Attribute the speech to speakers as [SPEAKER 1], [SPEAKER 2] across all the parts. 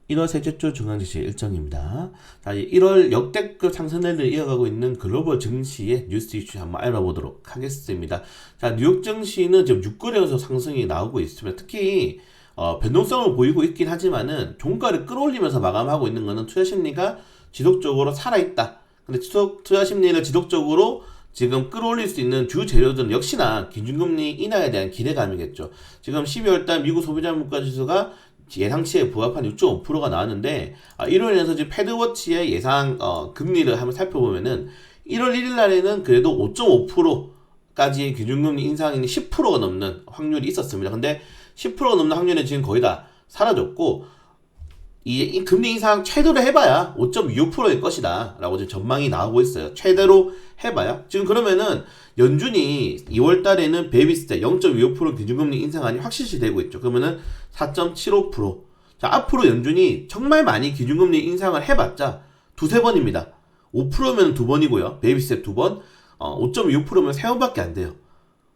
[SPEAKER 1] 1월 셋째 주 중앙지수 일정입니다. 자, 1월 역대급 상승 랠리를 이어가고 있는 글로벌 증시의 뉴스 이슈 한번 알아보도록 하겠습니다. 자, 뉴욕 증시는 지금 6거래에서 상승이 나오고 있습니다. 특히 변동성을 보이고 있긴 하지만은 종가를 끌어올리면서 마감하고 있는 것은 투자 심리가 지속적으로 살아있다. 근데 투자 심리를 지속적으로 지금 끌어올릴 수 있는 주 재료들은 역시나 기준금리 인하에 대한 기대감이겠죠. 지금 12월달 미국 소비자 물가지수가 예상치에 부합한 6.5%가 나왔는데, 이로 인해서 지금 패드워치의 예상 금리를 한번 살펴보면은 1월 1일 날에는 그래도 5.5%까지 기준금리 인상이 10%가 넘는 확률이 있었습니다. 근데 10%가 넘는 확률은 지금 거의 다 사라졌고, 이 금리 인상 최대로 해봐야 5.25%일 것이다 라고 지금 전망이 나오고 있어요. 최대로 해봐야. 지금 그러면은 연준이 2월 달에는 베이비스 때 0.25% 기준금리 인상안이 확실시 되고 있죠. 그러면은 4.75%. 자, 앞으로 연준이 정말 많이 기준금리 인상을 해봤자 두세 번입니다. 5%면 두 번이고요. 베이비스 때 두 번, 5.25%면 세 번밖에 안 돼요.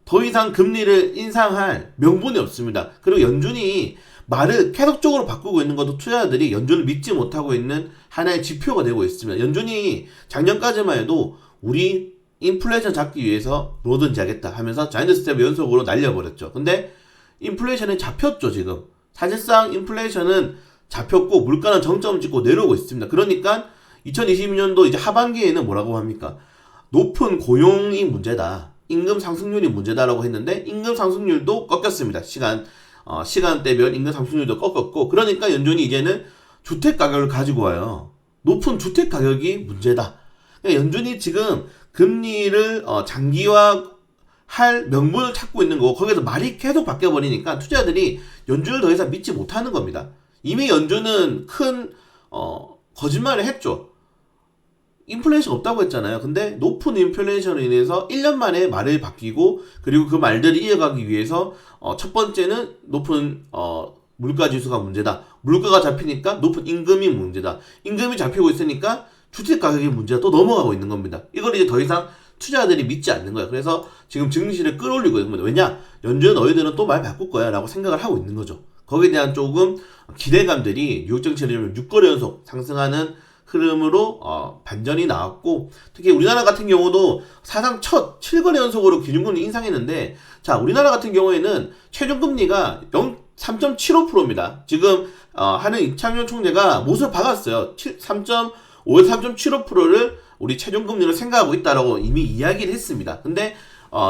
[SPEAKER 1] 더 이상 금리를 인상할 명분이 없습니다. 그리고 연준이 말을 계속적으로 바꾸고 있는 것도 투자자들이 연준을 믿지 못하고 있는 하나의 지표가 되고 있습니다. 연준이 작년까지만 해도 우리 인플레이션 잡기 위해서 뭐든지 하겠다 하면서 자이언트 스텝 연속으로 날려버렸죠. 근데 인플레이션이 잡혔죠, 지금. 사실상 인플레이션은 잡혔고 물가는 정점을 찍고 내려오고 있습니다. 그러니까 2022년도 이제 하반기에는 뭐라고 합니까? 높은 고용이 문제다. 임금 상승률이 문제다라고 했는데 임금 상승률도 꺾였습니다. 시간대별 임금 상승률도 꺾었고, 그러니까 연준이 이제는 주택 가격을 가지고 와요. 높은 주택 가격이 문제다. 그러니까 연준이 지금 금리를 장기화할 명분을 찾고 있는 거고, 거기서 말이 계속 바뀌어 버리니까 투자자들이 연준을 더 이상 믿지 못하는 겁니다. 이미 연준은 큰 거짓말을 했죠. 인플레이션 없다고 했잖아요. 근데 높은 인플레이션으로 인해서 1년 만에 말을 바뀌고, 그리고 그 말들을 이어가기 위해서 첫 번째는 높은 물가 지수가 문제다. 물가가 잡히니까 높은 임금이 문제다. 임금이 잡히고 있으니까 주택 가격이 문제다. 또 넘어가고 있는 겁니다. 이걸 이제 더 이상 투자자들이 믿지 않는 거예요. 그래서 지금 증시를 끌어올리고 있는 겁니다. 왜냐? 연준 너희들은 또 말 바꿀 거야 라고 생각을 하고 있는 거죠. 거기에 대한 조금 기대감들이 뉴욕 증시를 6거래 연속 상승하는 흐름으로 반전이 나왔고, 특히 우리나라 같은 경우도 사상 첫 7거래 연속으로 기준금리 인상했는데, 자, 우리나라 같은 경우에는 최종금리가 3.75%입니다. 지금 하는 이창용 총재가 못을 박았어요. 3.5에서 3.75%를 우리 최종금리로 생각하고 있다라고 이미 이야기를 했습니다. 근데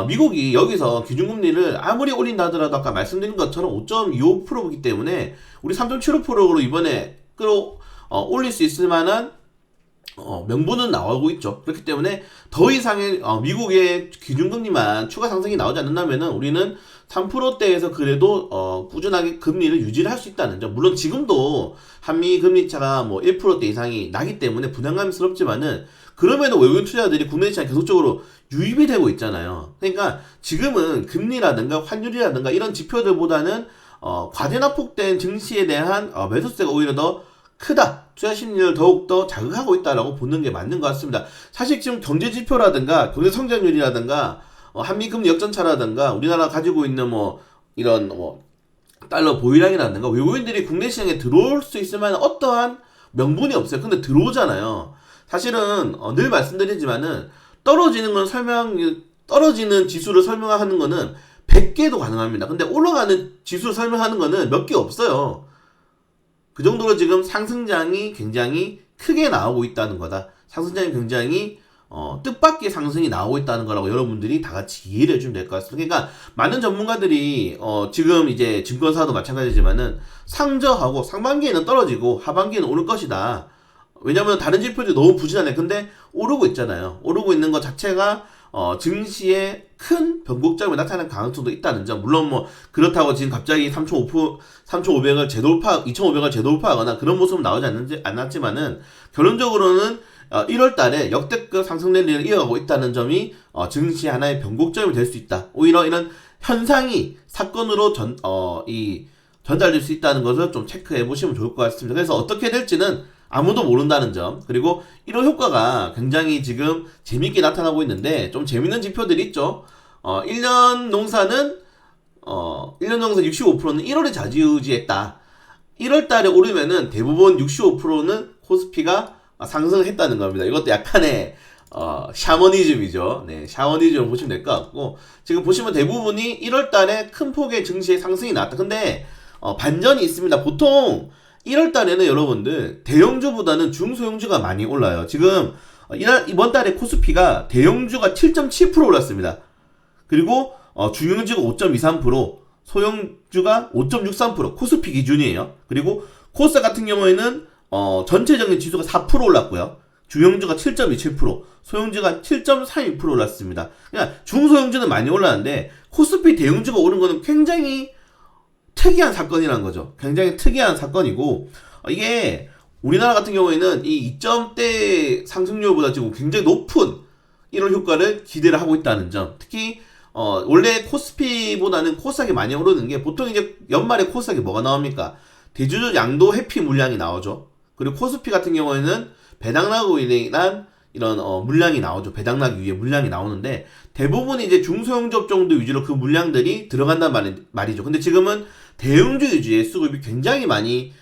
[SPEAKER 1] 미국이 여기서 기준금리를 아무리 올린다 하더라도 아까 말씀드린 것처럼 5.25%이기 때문에 우리 3.75%로 이번에 올릴 수 있을 만한 명분은 나오고 있죠. 그렇기 때문에 더 이상의 미국의 기준금리만 추가 상승이 나오지 않는다면은 우리는 3%대에서 그래도 꾸준하게 금리를 유지를 할 수 있다는 점. 물론 지금도 한미 금리 차가 뭐 1%대 이상이 나기 때문에 부담감스럽지만은, 그럼에도 외국인 투자자들이 국내 시장에 계속적으로 유입이 되고 있잖아요. 그러니까 지금은 금리라든가 환율이라든가 이런 지표들보다는 과대납폭된 증시에 대한 매수세가 오히려 더 크다. 투자 심리를 더욱더 자극하고 있다라고 보는 게 맞는 것 같습니다. 사실 지금 경제 지표라든가 경제 성장률이라든가 한미 금리 역전차라든가 우리나라 가지고 있는 이런 달러 보유량이라든가 외국인들이 국내 시장에 들어올 수 있을 만한 어떠한 명분이 없어요. 근데 들어오잖아요. 사실은 늘 말씀드리지만은 떨어지는 지수를 설명하는 거는 100개도 가능합니다. 근데 올라가는 지수를 설명하는 거는 몇 개 없어요. 그 정도로 지금 상승장이 굉장히 크게 나오고 있다는 거다. 상승장이 굉장히 뜻밖의 상승이 나오고 있다는 거라고 여러분들이 다 같이 이해를 해주면 될 것 같습니다. 그러니까 많은 전문가들이 지금 이제 증권사도 마찬가지지만은 상저하고 상반기에는 떨어지고 하반기에는 오를 것이다. 왜냐면 다른 지표들이 너무 부진하네. 근데 오르고 있잖아요. 오르고 있는 것 자체가 증시에 큰 변곡점이 나타날 가능성도 있다는 점. 물론 그렇다고 지금 갑자기 3,500을 재돌파, 2,500을 재돌파하거나 그런 모습은 나오지 않았지만은, 결론적으로는 1월 달에 역대급 상승 랠리를 이어가고 있다는 점이 증시 하나의 변곡점이 될 수 있다. 오히려 이런 현상이 사건으로 전달될 수 있다는 것을 좀 체크해 보시면 좋을 것 같습니다. 그래서 어떻게 될지는 아무도 모른다는 점. 그리고 이런 효과가 굉장히 지금 재밌게 나타나고 있는데, 좀 재밌는 지표들이 있죠. 1년 농사는 65%는 1월에 좌지우지했다. 1월 달에 오르면은 대부분 65%는 코스피가 상승했다는 겁니다. 이것도 약간의 샤머니즘이죠. 네, 샤머니즘을 보시면 될 것 같고, 지금 보시면 대부분이 1월 달에 큰 폭의 증시의 상승이 나왔다. 근데 반전이 있습니다. 보통 1월 달에는 여러분들 대형주보다는 중소형주가 많이 올라요. 지금 이번 달에 코스피가 대형주가 7.7% 올랐습니다. 그리고 중형주가 5.23%, 소형주가 5.63%, 코스피 기준이에요. 그리고 코스닥 같은 경우에는 전체적인 지수가 4% 올랐고요. 중형주가 7.27%, 소형주가 7.32% 올랐습니다. 그러니까 중소형주는 많이 올랐는데 코스피 대형주가 오른 거는 굉장히 특이한 사건이라는 거죠. 굉장히 특이한 사건이고, 이게 우리나라 같은 경우에는 이 2점대 상승률보다 지금 굉장히 높은 1월 효과를 기대를 하고 있다는 점. 특히 원래 코스피보다는 코스닥이 많이 오르는 게, 보통 이제 연말에 코스닥이 뭐가 나옵니까? 대주주 양도 회피 물량이 나오죠. 그리고 코스피 같은 경우에는 배당락으로 인한 이런 물량이 나오죠. 배당락 위에 물량이 나오는데, 대부분 이제 중소형 접종도 위주로 그 물량들이 들어간단 말이죠. 근데 지금은 대형주 위주의 수급이 굉장히 많이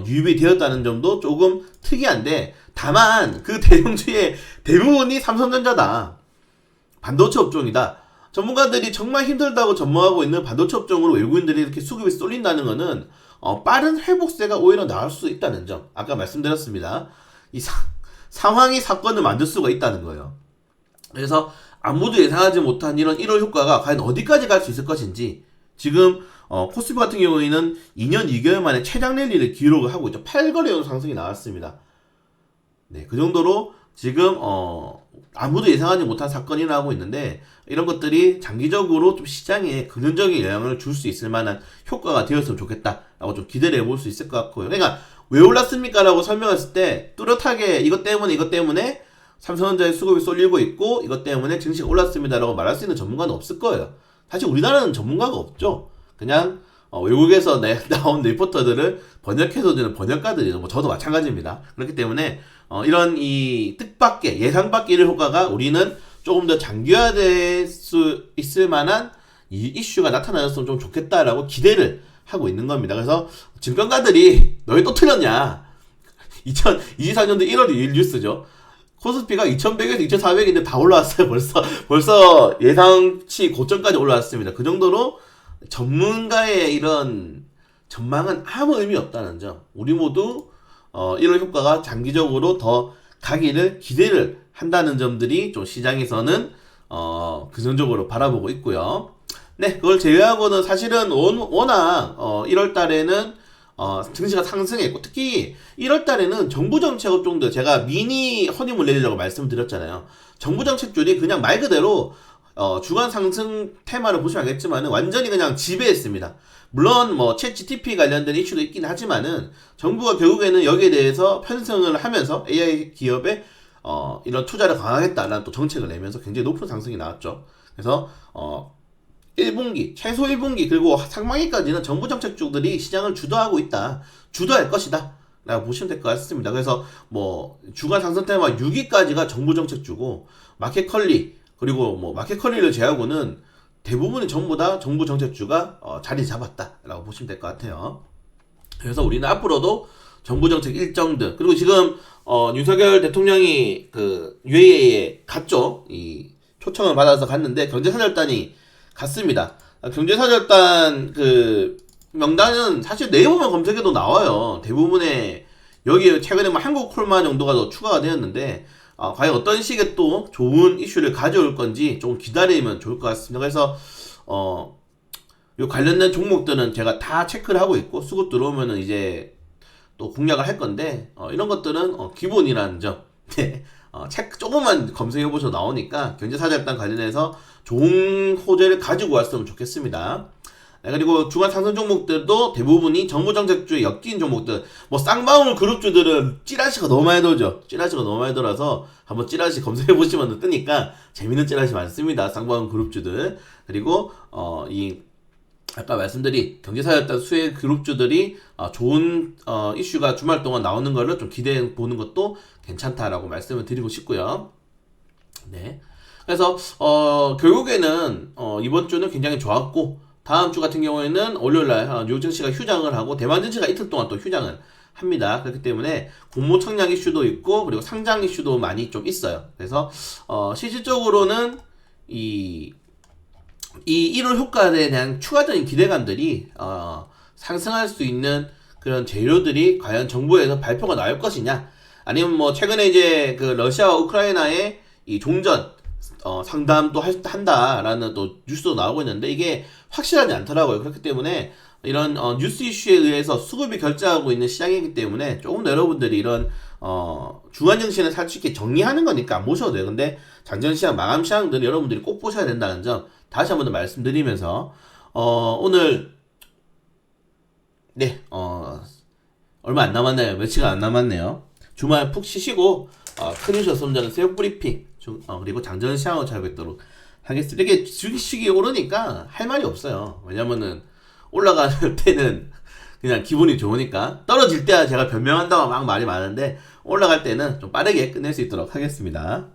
[SPEAKER 1] 유입이 되었다는 점도 조금 특이한데, 다만 그 대형주의 대부분이 삼성전자다, 반도체 업종이다. 전문가들이 정말 힘들다고 전망하고 있는 반도체 업종으로 외국인들이 이렇게 수급이 쏠린다는 것은 빠른 회복세가 오히려 나올 수 있다는 점. 아까 말씀드렸습니다. 이 상황이 사건을 만들 수가 있다는 거예요. 그래서 아무도 예상하지 못한 이런 1월 효과가 과연 어디까지 갈 수 있을 것인지, 지금 코스피 같은 경우에는 2년 2개월 만에 최장 랠리를 기록을 하고 있죠. 8거래 연속 상승이 나왔습니다. 네, 그 정도로 지금 아무도 예상하지 못한 사건이 나오고 있는데, 이런 것들이 장기적으로 좀 시장에 긍정적인 영향을 줄 수 있을 만한 효과가 되었으면 좋겠다라고 좀 기대를 해볼 수 있을 것 같고요. 그러니까 왜 올랐습니까? 라고 설명했을 때 뚜렷하게 이것 때문에 삼성전자의 수급이 쏠리고 있고 이것 때문에 증시가 올랐습니다 라고 말할 수 있는 전문가는 없을 거예요. 사실 우리나라는 전문가가 없죠. 그냥 외국에서 나온 리포터들을 번역해서주는 번역가들이죠. 뭐 저도 마찬가지입니다. 그렇기 때문에 이런 이 뜻밖의, 예상밖의 이런 효과가 우리는 조금 더 장기화될 수 있을 만한 이 이슈가 나타나줬으면 좀 좋겠다라고 기대를 하고 있는 겁니다. 그래서 증권가들이 너희 또 틀렸냐? 2024년도 1월 2일 뉴스죠. 코스피가 2100에서 2400인데 다 올라왔어요. 벌써 예상치 고점까지 올라왔습니다. 그 정도로 전문가의 이런 전망은 아무 의미 없다는 점. 우리 모두 1월 효과가 장기적으로 더 가기를 기대를 한다는 점들이 좀 시장에서는 긍정적으로 바라보고 있고요. 네, 그걸 제외하고는 사실은 워낙 1월 달에는 증시가 상승했고, 특히 1월 달에는 정부 정책 업종들, 제가 미니 허니문 랠리라고 말씀드렸잖아요. 정부 정책줄이 그냥 말 그대로 주간 상승 테마를 보시면 알겠지만은 완전히 그냥 지배했습니다. 물론 뭐 챗GPT 관련된 이슈도 있긴 하지만은 정부가 결국에는 여기에 대해서 편성을 하면서 AI 기업에 이런 투자를 강화하겠다라는 또 정책을 내면서 굉장히 높은 상승이 나왔죠. 그래서 1분기, 최소 1분기, 그리고 상반기까지는 정부 정책주들이 시장을 주도하고 있다. 주도할 것이다. 라고 보시면 될 것 같습니다. 그래서 뭐 주간 상승 테마 6위까지가 정부 정책주고, 마켓컬리, 그리고 뭐 마켓컬리를 제외하고는 대부분이 전부 다 정부 정책주가 자리 잡았다라고 보시면 될 것 같아요. 그래서 우리는 앞으로도 정부 정책 일정들, 그리고 지금 윤석열 대통령이 그 UAE에 갔죠. 이 초청을 받아서 갔는데 경제사절단이 갔습니다. 경제사절단 그 명단은 사실 네이버만 검색해도 나와요. 대부분의 여기 최근에 뭐 한국 콜만 정도가 더 추가가 되었는데, 과연 어떤 식의 또 좋은 이슈를 가져올 건지 좀 기다리면 좋을 것 같습니다. 그래서 요 관련된 종목들은 제가 다 체크를 하고 있고, 수급 들어오면은 이제 또 공략을 할 건데, 이런 것들은 기본이라는 점. 네. 체크 조금만 검색해 보셔도 나오니까 경제사절단 관련해서 좋은 호재를 가지고 왔으면 좋겠습니다. 네, 그리고 주간 상승 종목들도 대부분이 정부 정책주에 엮인 종목들, 뭐 쌍방울 그룹주들은 찌라시가 너무 많이 돌죠. 찌라시가 너무 많이 돌아서 한번 찌라시 검색해 보시면 뜨니까 재밌는 찌라시 많습니다. 쌍방울 그룹주들. 그리고 이 아까 말씀드린 경제사였던 수혜 그룹주들이 좋은 이슈가 주말 동안 나오는 거를 좀 기대해 보는 것도 괜찮다라고 말씀을 드리고 싶고요. 네. 그래서 결국에는 이번 주는 굉장히 좋았고, 다음 주 같은 경우에는 월요일날 뉴욕 증시가 휴장을 하고 대만 증시가 이틀 동안 또 휴장을 합니다. 그렇기 때문에 공모 청약 이슈도 있고 그리고 상장 이슈도 많이 좀 있어요. 그래서 실질적으로는 이 1월 효과에 대한 추가적인 기대감들이 상승할 수 있는 그런 재료들이 과연 정부에서 발표가 나올 것이냐, 아니면 뭐 최근에 이제 그 러시아와 우크라이나의 이 종전 상담도 한다라는 또 뉴스도 나오고 있는데 이게 확실하지 않더라고요. 그렇기 때문에 이런 뉴스 이슈에 의해서 수급이 결정하고 있는 시장이기 때문에 조금 더 여러분들이 이런 주간 증시는 솔직히 정리하는 거니까 안 보셔도 돼요. 근데 장전 시장, 마감 시장들은 여러분들이 꼭 보셔야 된다는 점 다시 한번 더 말씀드리면서 오늘 네 얼마 안 남았네요. 며칠가 안 남았네요. 주말 푹 쉬시고 큰 뉴스 없으면 저는 새벽 브리핑 그리고 장전 시장으로 찾아뵙도록 하겠습니다. 이게 주식이 오르니까 할 말이 없어요. 왜냐면은 올라갈 때는 그냥 기분이 좋으니까, 떨어질 때야 제가 변명한다고 막 말이 많은데 올라갈 때는 좀 빠르게 끝낼 수 있도록 하겠습니다.